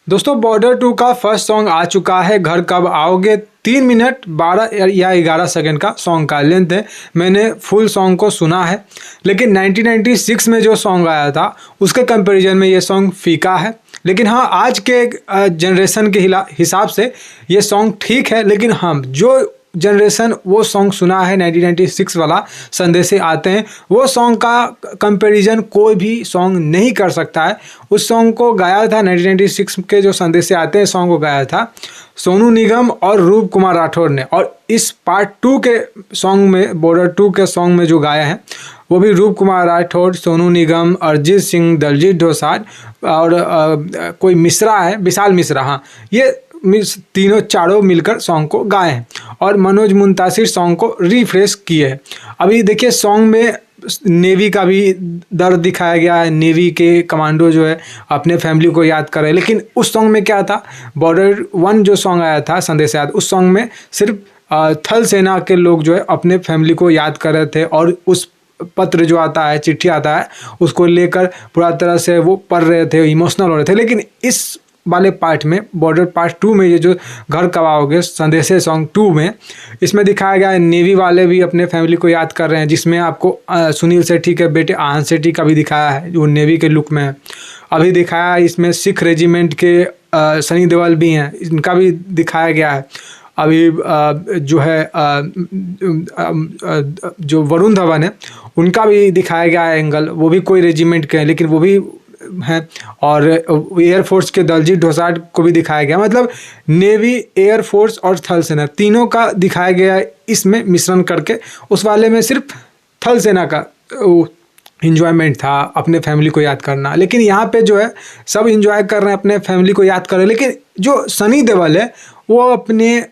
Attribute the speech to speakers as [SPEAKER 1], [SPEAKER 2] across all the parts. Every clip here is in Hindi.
[SPEAKER 1] दोस्तों बॉर्डर 2 का फर्स्ट सॉन्ग आ चुका है, घर कब आओगे। 3 मिनट 12 या 11 सेकंड का सॉन्ग का लेंथ है। मैंने फुल सॉन्ग को सुना है, लेकिन 1996 में जो सॉन्ग आया था उसके कंपैरिजन में ये सॉन्ग फीका है। लेकिन हाँ, आज के जनरेशन के हिसाब से ये सॉन्ग ठीक है। लेकिन हम जो जनरेशन वो सॉन्ग सुना है 1996 वाला संदेशे आते हैं, वो सॉन्ग का कंपैरिजन कोई भी सॉन्ग नहीं कर सकता है। उस सॉन्ग को गाया था 1996 के जो संदेशे आते हैं सॉन्ग को गाया था सोनू निगम और रूप कुमार राठौर ने। और इस पार्ट 2 के सॉन्ग में, बॉर्डर 2 के सॉन्ग में जो गाया है वो भी रूप कुमार राठौर, सोनू निगम, अरिजीत सिंह, दलजीत दोसांझ और कोई मिश्रा है, विशाल मिश्रा। हाँ, ये तीनों चारों मिलकर सॉन्ग को गाए हैं और मनोज मुंतासिर सॉन्ग को रिफ्रेश किए हैं। अभी देखिए सॉन्ग में नेवी का भी दर्द दिखाया गया है। नेवी के कमांडो जो है अपने फैमिली को याद कर रहे हैं। लेकिन उस सॉन्ग में क्या था, बॉर्डर 1 जो सॉन्ग आया था संदेश याद, उस सॉन्ग में सिर्फ थल सेना के लोग जो है अपने फैमिली को याद कर रहे थे और उस पत्र जो आता है, चिट्ठी आता है, उसको लेकर पूरा तरह से वो पढ़ रहे थे, इमोशनल हो रहे थे। लेकिन इस वाले पार्ट में, बॉर्डर पार्ट 2 में, ये जो घर कब आओगे संदेशे सॉन्ग 2 में, इसमें दिखाया गया है नेवी वाले भी अपने फैमिली को याद कर रहे हैं, जिसमें आपको सुनील शेट्टी के बेटे आहन शेट्टी का भी दिखाया है जो नेवी के लुक में है। अभी दिखाया है इसमें सिख रेजिमेंट के सनी देओल भी हैं, इनका भी दिखाया गया है। अभी जो है जो वरुण धवन है उनका भी दिखाया गया है एंगल, वो भी कोई रेजिमेंट के हैं लेकिन वो भी हैं। और एयरफोर्स के दलजीत दोसांझ को भी दिखाया गया। मतलब नेवी, एयरफोर्स और थल सेना तीनों का दिखाया गया है इसमें मिश्रण करके। उस वाले में सिर्फ थल सेना का इंजॉयमेंट था, अपने फैमिली को याद करना। लेकिन यहाँ पे जो है सब इंजॉय कर रहे हैं, अपने फैमिली को याद कर रहे हैं। लेकिन जो सनी देओल है वो अपने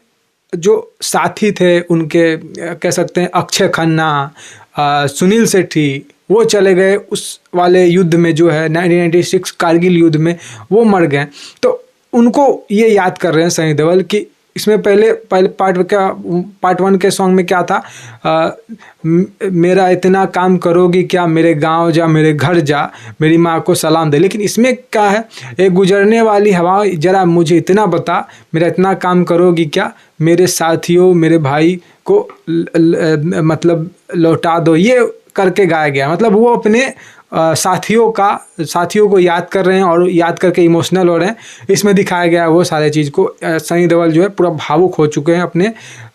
[SPEAKER 1] जो साथी थे उनके, कह सकते हैं अक्षय खन्ना, सुनील शेट्टी, वो चले गए उस वाले युद्ध में जो है 1996 कारगिल युद्ध में, वो मर गए। तो उनको ये याद कर रहे हैं सनी देओल कि इसमें पहले पार्ट 1 के सॉन्ग में क्या था, मेरा इतना काम करोगी क्या, मेरे गांव जा, मेरे घर जा, मेरी माँ को सलाम दे। लेकिन इसमें क्या है, एक गुजरने वाली हवा जरा मुझे इतना बता, मेरा इतना काम करोगी क्या, मेरे साथियों, मेरे भाई को मतलब लौटा दो, ये करके गाया गया। मतलब वो अपने साथियों को याद कर रहे हैं और याद करके इमोशनल हो रहे हैं। इसमें दिखाया गया है वो सारे चीज़ को। सनी देओल जो है पूरा भावुक हो चुके हैं अपने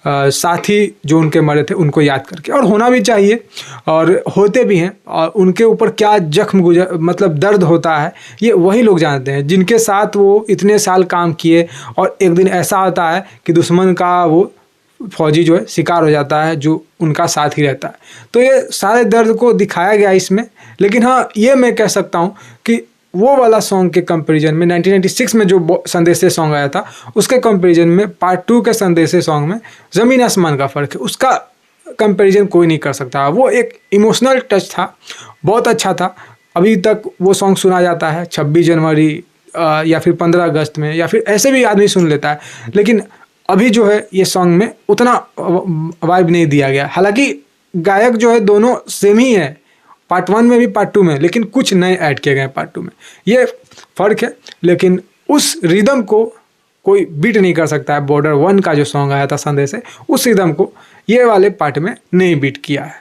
[SPEAKER 1] साथी जो उनके मरे थे उनको याद करके, और होना भी चाहिए और होते भी हैं। और उनके ऊपर क्या जख्म मतलब दर्द होता है ये वही लोग जानते हैं जिनके साथ वो इतने साल काम किए। और एक दिन ऐसा होता है कि दुश्मन का वो फौजी जो है शिकार हो जाता है जो उनका साथ ही रहता है। तो ये सारे दर्द को दिखाया गया इसमें। लेकिन हाँ, ये मैं कह सकता हूँ कि वो वाला सॉन्ग के कंपैरिजन में 1996 में जो संदेशे सॉन्ग आया था उसके कंपैरिजन में पार्ट 2 के संदेशे सॉन्ग में ज़मीन आसमान का फ़र्क है। उसका कंपैरिजन कोई नहीं कर सकता। वो एक इमोशनल टच था, बहुत अच्छा था। अभी तक वो सॉन्ग सुना जाता है 26 जनवरी या फिर 15 अगस्त में, या फिर ऐसे भी आदमी सुन लेता है। लेकिन अभी जो है ये सॉन्ग में उतना वाइब नहीं दिया गया। हालांकि गायक जो है दोनों सेम ही है, पार्ट 1 में भी पार्ट 2 में, लेकिन कुछ नए ऐड किए गए पार्ट 2 में, ये फ़र्क है। लेकिन उस रिदम को कोई बीट नहीं कर सकता है। बॉर्डर 1 का जो सॉन्ग आया था संदेश है, उस रिदम को ये वाले पार्ट में नहीं बीट किया है।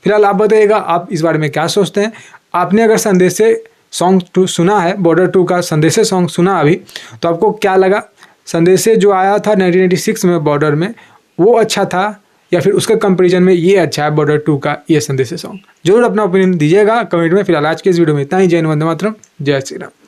[SPEAKER 1] फिलहाल आप बताइएगा आप इस बारे में क्या सोचते हैं। आपने अगर संदेशे सॉन्ग सुना है, बॉर्डर 2 का संदेशे सॉन्ग सुना अभी, तो आपको क्या लगा? संदेशे जो आया था 1996 में बॉर्डर में, वो अच्छा था या फिर उसके कंपैरिजन में ये अच्छा है बॉर्डर 2 का ये संदेशे सॉन्ग? जरूर अपना ओपिनियन दीजिएगा कमेंट में। फिलहाल आज के इस वीडियो में इतना ही। जय हिंद, वंदे मातरम, जय श्री राम।